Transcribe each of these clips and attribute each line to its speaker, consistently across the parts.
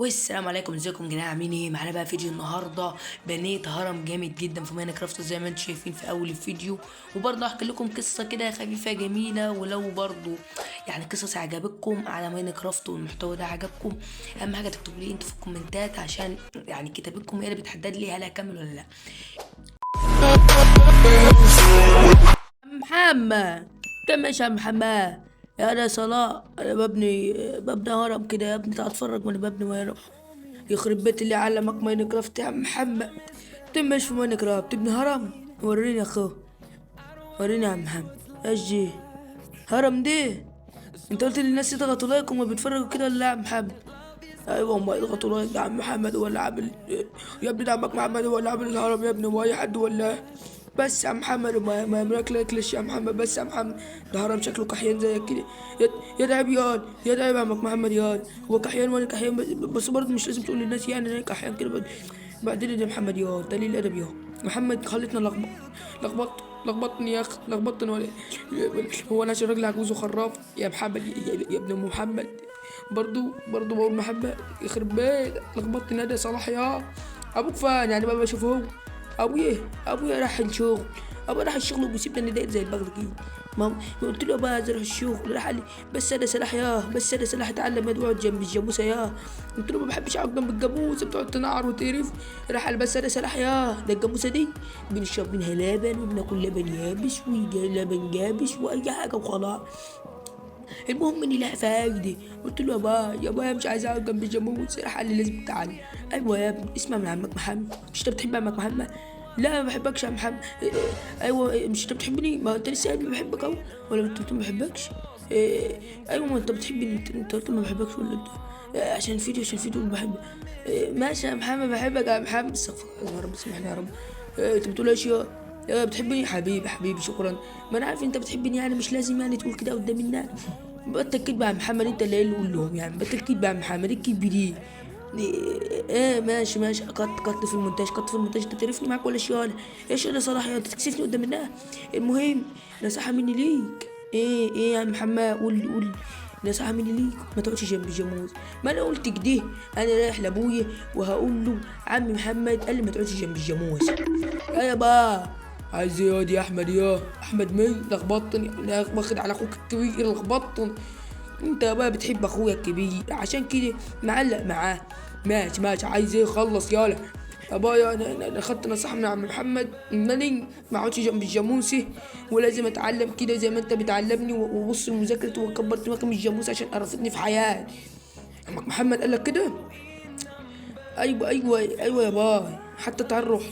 Speaker 1: والسلام عليكم، ازيكم يا جماعه؟ عاملين ايه؟ معانا بقى فيديو النهارده. بنيت هرم جامد جدا في ماينكرافت زي ما انتم شايفين في اول الفيديو. وبرضه هحكي لكم قصه كده خفيفه جميله، ولو برضه يعني قصص عجبتكم على ماينكرافت والمحتوى ده عجبكم، اهم حاجه تكتبوا لي انتوا في الكومنتات، عشان يعني كتابتكم هي اللي بتحدد لي هل هكمل ولا لا. محمد، كم يا محمد؟ يا انا صلاح، انا ببني هرم كده يا ابني، تعال اتفرج وانا ببني هرم. يخرب بيت اللي علمك ماينكرافت يا عم محمد. تمش في ماينكرافت تبني هرم؟ وريني يا اخو، وريني يا عم محمد. اجي هرم دي؟ انت قلت للناس يضغطوا لايك وما بيتفرجوا كده ولا لا يا عم محمد؟ ايوه، هم يضغطوا لايك. يا عم محمد هو اللي عامل، يا ابني ده عمك محمد هو اللي عامل الهرم يا ابني، هو اي حد ولا إيه؟ بس يا عم محمد ما يعملك لايك ليش يا محمد؟ بس يا محمد ده هرم شكله كحيان زيك كده. يا يا دعيب ياض، يا دعيب يا عمك محمد ياض. هو كحيان وانا كحيان، بس برضه مش لازم تقول للناس يعني انا كحيان كده بعدين ده محمد ياض دليل الادب ياض. محمد خلتنا لخبطني يا اخي، لخبطني ولا إيه؟ هو انا عشان راجل عجوز وخراف يا محمد، يا ابن ام محمد؟ برضو بقول محمد. يخرب بيت لخبطت نادي صلاح يا ابوك فان يعني ما بشوفه هو. ابويا راح الشغل. ابويا راح الشغل وبيسيبني داير زي البغل كده. ما قلت له بقى عايز اروح الشغل، راح قال لي بس انا سلاح يا، بس انا سلاح اتعلم اقعد جنب الجاموسه يا. قلت له ما بحبش اقعد جنب الجاموسه، بتقعد تنعر وتقرف. راح قال بس انا سلاح يا، ده الجاموسه دي بنشرب منها لبن وبناكل لبن يابس ولبن جابس واي حاجه وخلاص. المهم اني لها فايدة. قلت له يا باي مش عايز اقعد جنب الجاموس. راح قال لي لازم تعالى. ايوه يا ابني، اسمع من عمك محمد. مش انت بتحب عمك محمد؟ لا ما بحبكش يا عم محمد. ايوه مش انت بتحبني؟ ما انت لسه قايل ما بحبك اهو. ولا انت قلت ما بحبكش؟ ايوه ما انت بتحبني، انت قلت ما بحبكش ولا انت؟ عشان الفيديو اللي بحبه. ماشي يا محمد بحبك يا محمد، استغفر الله يا رب، اسمحني يا رب. انت بتقول ايش يا بتحبني؟ حبيبي شكرا. ما انا عارف انت بتحبني، يعني مش لازم يعني تقول كده قدام الناس. بطل كدب يا محمد، انت اللي قول لهم يعني بطل كدب يا محمد، الكدب دي. ايه ماشي قط في المونتاج، قط في المونتاج. انت تعرفني معاك ولا شيء؟ ايش انا صلاح انت تكسفني قدام الناس؟ المهم نصيحة مني ليك. ايه يا محمد؟ قول. نصيحة مني ليك، ما تقعدش جنب الجاموس. ما انا قلت كده، انا رايح لابويا وهقول له عم محمد قال لي ما تقعدش جنب الجاموس. يا بقى عايز ايه يا احمد؟ يا احمد مين؟ لخبطتني، انا واخد على اخوك الكبير لخبطتني. انت بقى بتحب اخويا الكبير عشان كده معلق معاه. ماشي عايز ايه؟ خلص يالا. ابايا انا خدت نصيحه من عم محمد انني ما اقعدش جنب الجاموسه، ولازم اتعلم كده زي ما انت بتعلمني، وبص لمذاكرتي واكبر دماغي من الجاموسه عشان قرفتني في حياتي. عمك محمد قال لك كده؟ ايوه يا باي، حتى تعال روح.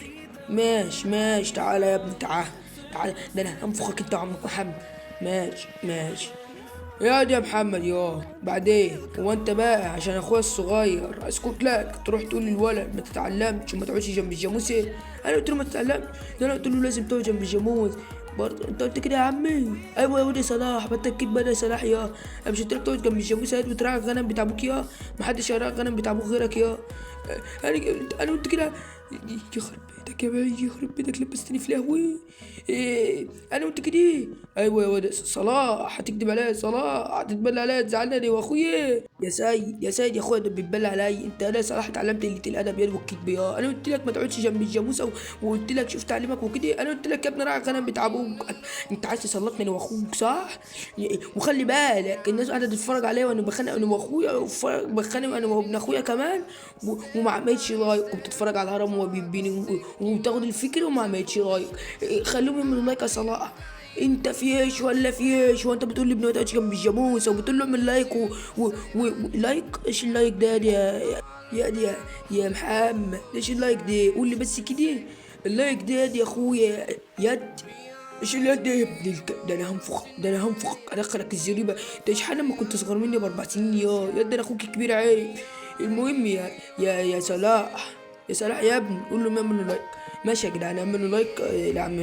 Speaker 1: ماشي تعالى يا ابني، تعالى ده انا هنفخك انت وعمك محمد. ماشي. يا دي يا محمد بعدين هو انت بقى عشان اخويا الصغير اسكت لك تروح تقول للولد ما تتعلمش وما تقعدش جنب الجاموسه؟ انا قلت له ما تتعلمش؟ ده انا قلت له لازم تقعد جنب الجاموس. برضه انت قلت كده يا عمي؟ ايوه يا ولدي صلاح، بتاكد بقى يا صلاح انا مش قلت لك تقعد جنب الجاموسه وتراعي الغنم بتاع ابوك محدش هيراعي الغنم بتاع ابوك غيرك انا قلت كده. يخرب بيتك يا بعيد، يخرب بيتك لبستني في لهوي. انا قلت كده. ايوه يا ولد صلاح، هتكدب عليا صلاح؟ هتتبلى عليا تزعلني واخويا؟ يا سيد يا اخويا، ده بيتبلى عليا انت. انا صلاح اتعلمت قله الادب والكذب انا قلت لك ما تقعدش جنب الجاموسه وقلت لك شوف تعليمك وكده. انا قلت لك يا ابني راعي الغنم بتاع ابوك. انت عايز تسلطني انا واخوك صح؟ وخلي بالك الناس قاعده تتفرج عليا وانا بخانق انا واخويا، بخانق انا وابن اخويا كمان، وما عملتش لايك، وبتتفرج على الهرم وهو بيبيني وتاخد الفكره وما عملتش لايك. خليهم يعملوا لايك يا صلاح. انت في ايش ولا في ايش؟ وانت بتقول لي ابني ما تقعدش جنب الجاموسه وبتقول له اعمل لايك لايك؟ ايش اللايك ده يا محمد؟ ايش اللايك ده؟ قول لي بس كده. اللايك ده يا اخويا يد. ايش اليد ده يا ابني ده انا هنفخك ادخلك الزريبه. انت ايش حال لما كنت اصغر مني ب4 سنين يد انا اخوك الكبير عيب. المهم يا صلاح، يا صلاح يا ابني قول له يعمل له لايك. ماشي يا جدعان اعمل له لايك لعم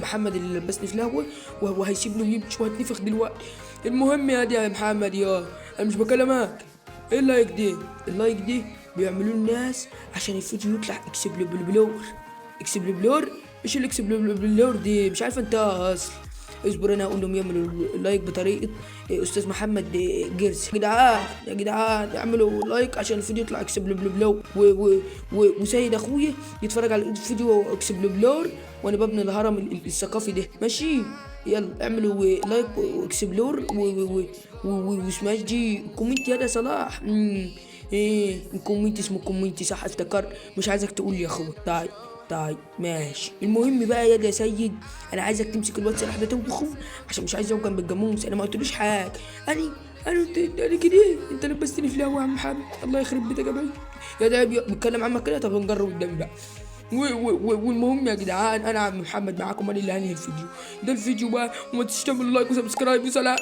Speaker 1: محمد اللي لبسني في القهوه، وهو هيسيبني ويمشي وهتنفخ دلوقتي. المهم يا محمد انا مش بكلمك. ايه اللايك دي؟ اللايك دي بيعملوه الناس عشان الفيديو يطلع اكسبلور. اكسبلور؟ ايش الاكسبلور دي؟ مش عارف انت اصلا. اصبر انا اقول لهم يعملوا لايك بطريقه استاذ محمد جرس. يا جدعان يا جدعان اعملوا لايك عشان الفيديو يطلع اكس بلو وسيد اخويا يتفرج على الفيديو اكس بلور، وانا ببني الهرم الثقافي ده ماشي. يلا اعملوا لايك واكسبلور وسماش دي كومنت يا ده صلاح. ايه الكومنت اسمه كومنت صح افتكر، مش عايزك تقول لي يا اخويا. طيب ماشي. المهم بقى يا سيد، انا عايزك تمسك الواد صلاح ده تنفخه عشان مش عايز يقف جنب الجاموس. انا ما قلتلوش حاجه. انا كده انت لبستني في الهوا يا عم محمد، الله يخرب بيتك يا باشا. يا ده بيتكلم عمك كده. طب نجرب قدامي بقى. والمهم يا جدعان انا عم محمد معاكم، انا اللي هنهي الفيديو ده بقى، وما تنسوش تعملوا لايك وسبسكرايب وسلام.